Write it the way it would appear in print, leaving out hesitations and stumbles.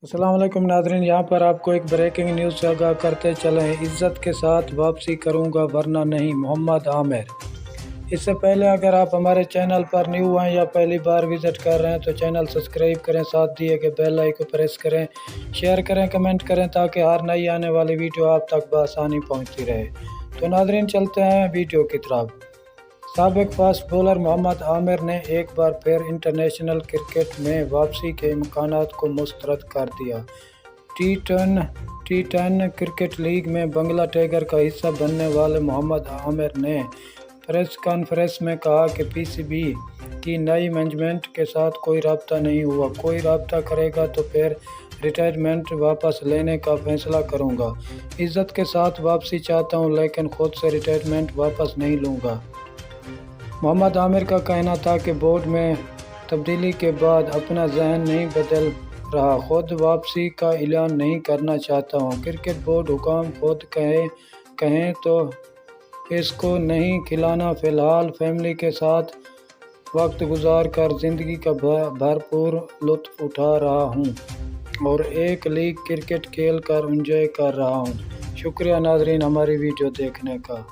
अस्सलाम वालेकुम नाज़रीन, यहाँ पर आपको एक ब्रेकिंग न्यूज़ से आगाह करते चलें। इज़्ज़त के साथ वापसी करूँगा वरना नहीं, मोहम्मद आमिर। इससे पहले अगर आप हमारे चैनल पर न्यू हैं या पहली बार विज़िट कर रहे हैं तो चैनल सब्सक्राइब करें, साथ दिए गए बेल आइकन को प्रेस करें, शेयर करें, कमेंट करें ताकि हर नई आने वाली वीडियो आप तक बआसानी पहुँचती रहे। तो नाज़रीन चलते हैं वीडियो की तरफ। साबिक फास्ट बॉलर मोहम्मद आमिर ने एक बार फिर इंटरनेशनल क्रिकेट में वापसी के इम्कानात को मुस्तरद कर दिया। टी10 क्रिकेट लीग में बंगला टाइगर का हिस्सा बनने वाले मोहम्मद आमिर ने प्रेस कॉन्फ्रेंस में कहा कि पीसीबी की नई मैनेजमेंट के साथ कोई रब्ता नहीं हुआ। कोई रब्ता करेगा तो फिर रिटायरमेंट वापस लेने का फैसला करूंगा। इज़्ज़त के साथ वापसी चाहता हूं लेकिन खुद से रिटायरमेंट वापस नहीं लूँगा। मोहम्मद आमिर का कहना था कि बोर्ड में तब्दीली के बाद अपना जहन नहीं बदल रहा, खुद वापसी का ऐलान नहीं करना चाहता हूँ। क्रिकेट बोर्ड हुकाम खुद कहें तो इसको नहीं खिलाना। फ़िलहाल फैमिली के साथ वक्त गुजार कर ज़िंदगी का भरपूर लुत्फ़ उठा रहा हूँ और एक लीग क्रिकेट खेल कर एंजॉय कर रहा हूँ। शुक्रिया नाज़रीन हमारी वीडियो देखने का।